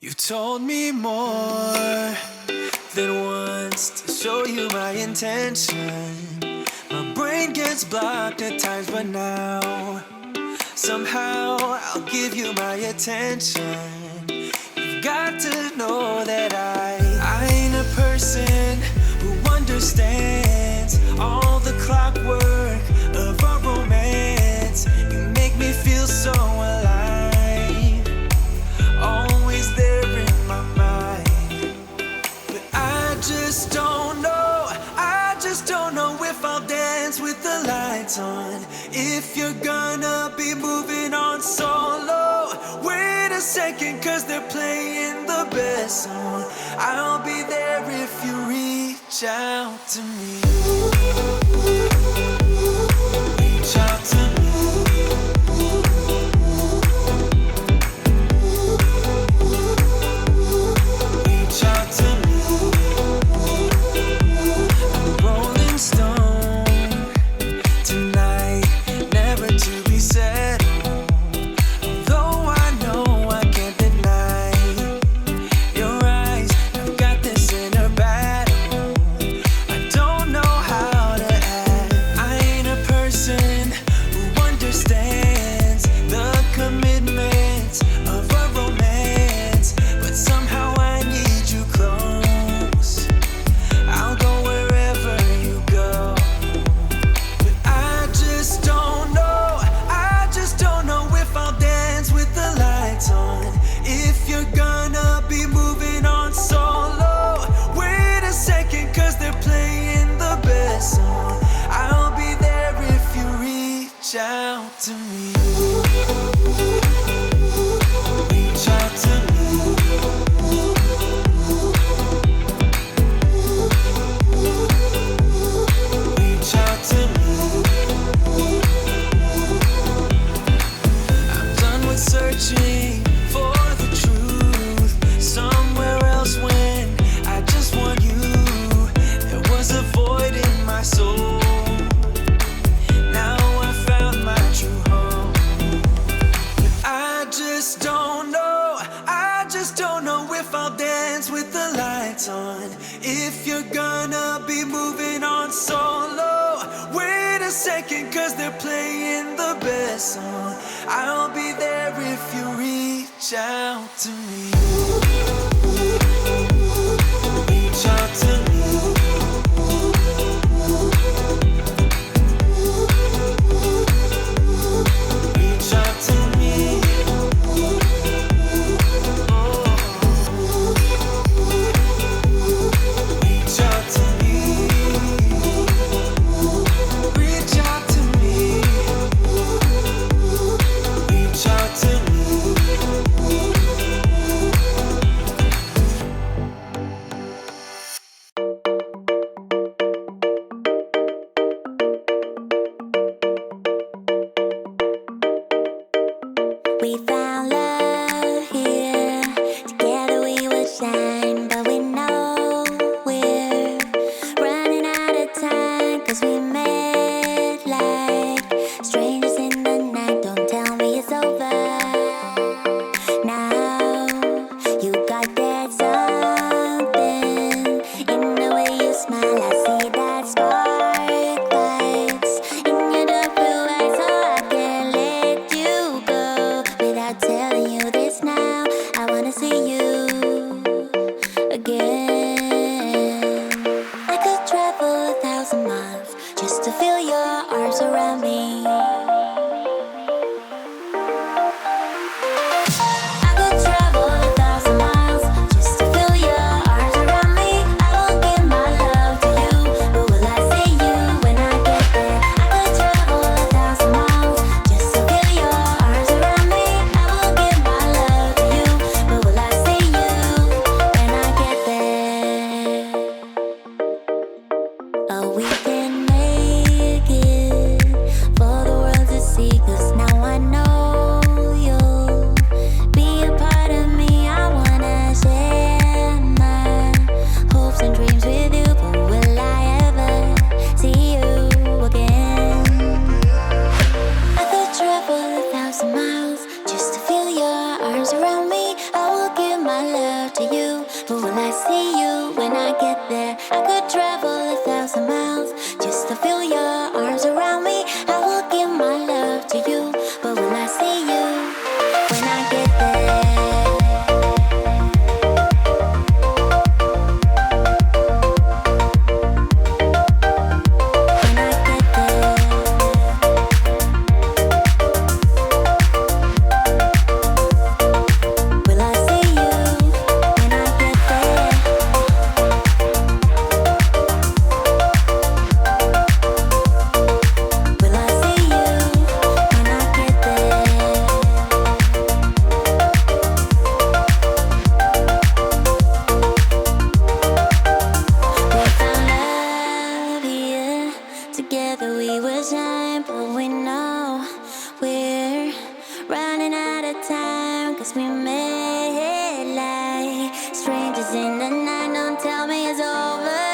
You've told me more than once to show you my intention. My brain gets blocked at times, but now somehow I'll give you my attention. You've got to know that I ain't a person who understands all the clockwork of our romance. You make me feel so alive, always there in my mind. But I just don't know, I just don't know if I'll dance with the lights on. If you're gonna be moving on solo, wait a second, cause they're playing the best song. I'll be there if you reach out to me. Reach out to me. Reach out to me. I'm a rolling stone tonight, never to be settled. Although I know I can't deny your eyes, I've got this inner battle. I don't know how to act. I ain't a person who understands the commitments of a romance, but somehow I need you close. I'll go wherever you go. But I just don't know, I just don't know if I'll dance with the lights on. If you're gonna be moving on solo, wait a second, cause they're playing the best song. I'll be there if you reach out to me. Reach out to me. Reach out to me. I'm done with searching for the truth somewhere else when I just want you. There was a void in my soul. Now I found my true home. But I just don't know, I just don't know if I'll dance with the lights on. If you're gonna be moving on solo, wait a second, cause they're playing the best song. I'll be there if you reach out to me. Reach out to me. Reach out to me. Oh. Reach out to me. Reach out to me. Reach out to me. We found love here. Together we will shine, but we know we're running out of time. Cause we met like strangers in the night. Don't tell me it's over. Now you got that something in the way you smile. I see that spark lights in your dark blue eyes, so I can't let you go without telling you this now. I wanna see you again. I could travel 1,000 miles just to feel your arms around me. I could travel 1,000 miles just to feel your arms around me. I will give my love to you, but will I see you when I get there? I could travel 1,000 miles just to feel your arms around me. I will give my love to you, but will I see you when I get there? But will I see you when I get there? I could travel 1,000 miles just to feel your arms around me. I will give my love to you. But will I see you when I get there? Together we will shine, but we know we're running out of time. Cause we made like strangers in the night. Don't tell me it's over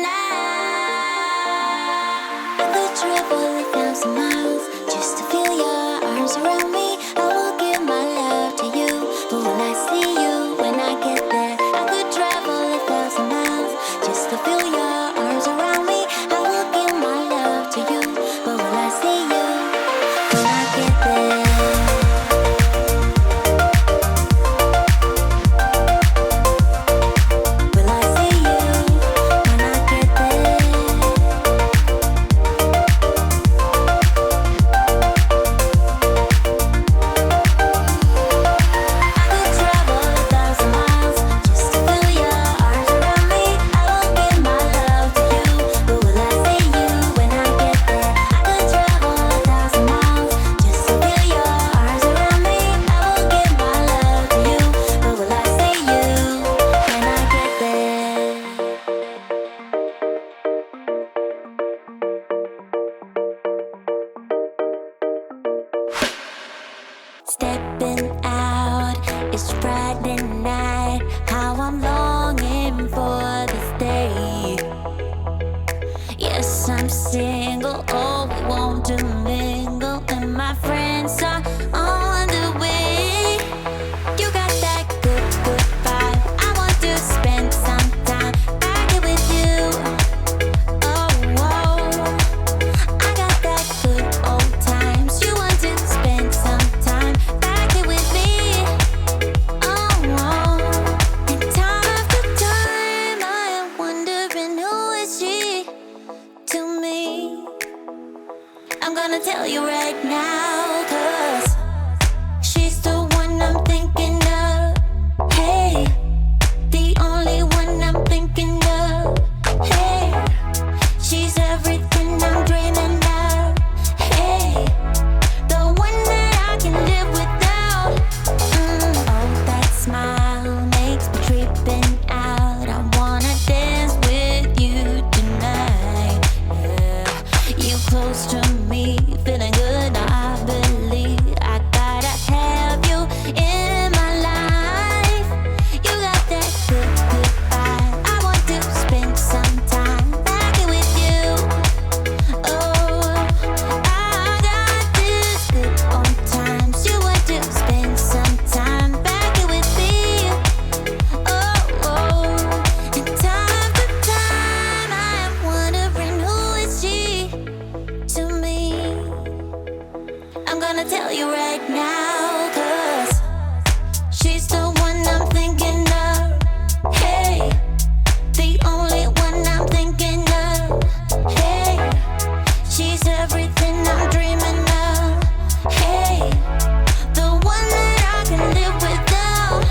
now. I could travel 1,000 miles just to feel your arms around me. I will give my love to you. But will I see you when I get there? I could travel 1,000 miles just to feel your arms around me. To you, but will I see you when I get there? Will I see you when I get there? I could travel 1,000 miles just to feel your arms around me. I will give my love to you, but will I see you when I get there? I could travel 1,000 miles just to feel your arms around me. I will give my love to you, but will I see you when I get there? Stepping out, it's Friday night. How I'm longing for this day. Yes, I'm single. Oh, we want to mingle, and my friends are on the way. You got that good, good vibe. I want to spend some time back here with you. Oh, whoa. I got that good old times. You want to spend some time back here with me. Oh, whoa. And time after time, I am wondering who is she to me. I'm gonna tell you right now, 'cause she's the one I'm thinking of. Hey, the only one I'm thinking of. Hey, she's everything I'm dreaming of. Hey, the one that I can live without. Oh, that smile makes me tripping out. I wanna dance with you tonight. Yeah, you close to me, feeling good. I believe I gotta have you in my life. You got that good, good vibe. I want to spend some time back here with you. Oh, I got this good old times. You want to spend some time back here with me. Oh, and time after time, I am wondering who is she to me. I'm gonna tell you right now, 'cause she's the one I'm thinking of. Hey, the only one I'm thinking of. Hey, she's everything I'm dreaming of. Hey, the one that I can live without.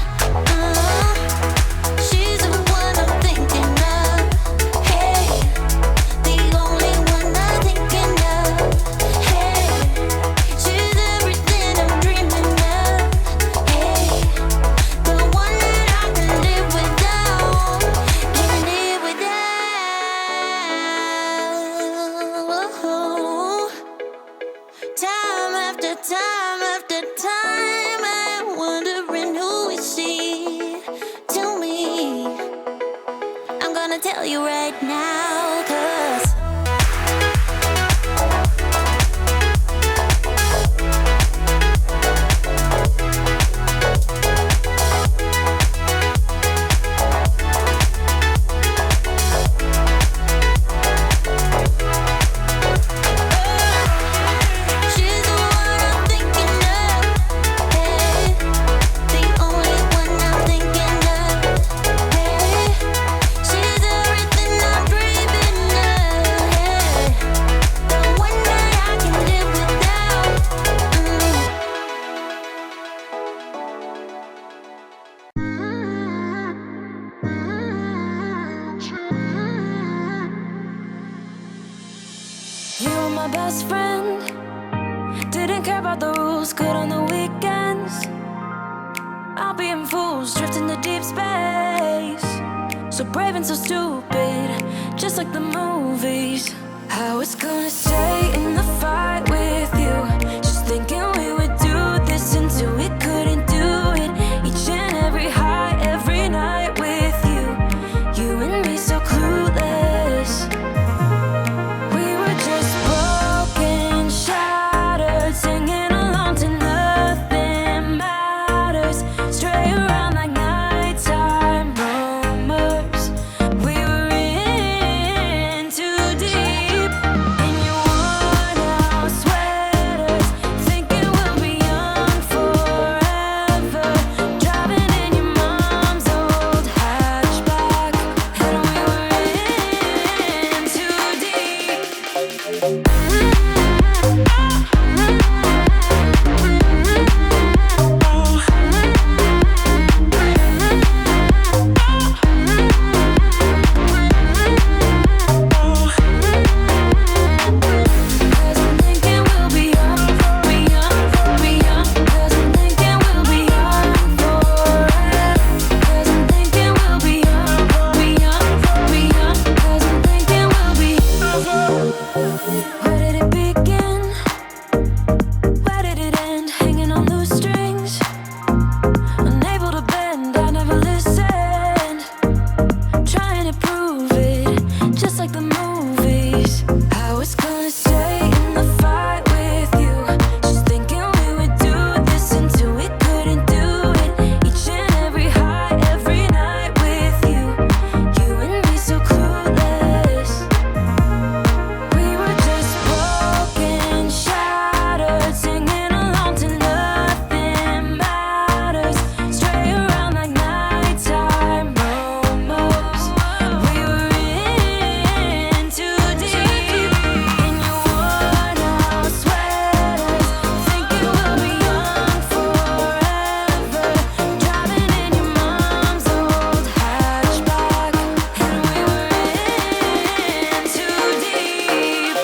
She's the one I'm thinking of. Hey, the only one I'm thinking of. Hey, she's everything I'm dreaming of. Hey, the one that I can live without. Can live without. Time after time after time, I'm wondering who is she to me. I'm gonna tell you right now, 'cause my best friend. Didn't care about the rules, good on the weekends. I'll be in fools, drifting to deep space. So brave and so stupid, just like the movies. I was gonna stay in the fight with you, just thinking we would do this until we couldn't do it. Each and every high, every night with you, you and me so clueless. We were just broken, shattered, singing along to nothing matters. Stray around like nighttime rumors. We were in too deep. In your worn out sweaters, thinking we'll be young forever. Driving in your mom's old hatchback, and we were in too deep. Cause I'm thinking we'll be young, be young, be young. Cause I'm thinking we'll be young forever. Cause I'm thinking we'll be young, be young, be young. Cause I'm thinking we'll be. Where did it begin? Where did it end? Hanging on loose strings, unable to bend. I never listened, trying to prove it, just like the movies. I was gonna stay in the fight with you, just thinking we would do this until we couldn't do it. Each and every high, every night with you, you and me so clueless. We were just broken, shattered, singing along to nothing matters. Stray around like nighttime rumors. We were in too deep. In your worn out sweaters, thinking we'll be young forever. Driving in your mom's old hatchback, and we were in too deep.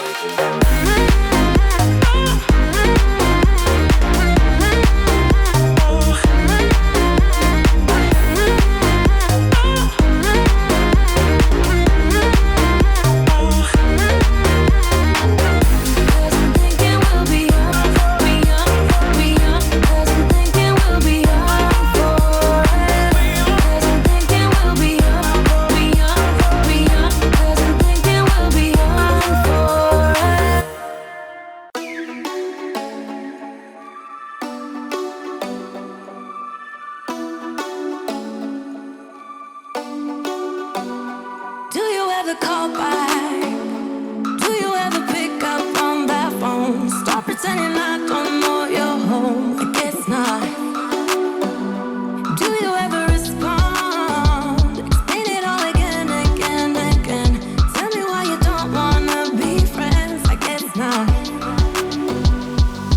Cause I'm thinking we'll be young, be young, be young. Cause I'm thinking we'll be young forever. Cause I'm thinking we'll be young, be young, be young. Cause I'm thinking we'll be young forever. Do you ever call back? Do you ever pick up on that phone? Stop pretending I don't know you're home. I guess not. Do you ever respond? Explain it all again, again, again. Tell me why you don't wanna be friends. I guess not.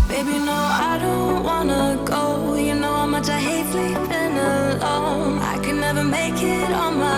Baby, no, I don't wanna go. You know how much I hate sleeping alone. I can never make it on my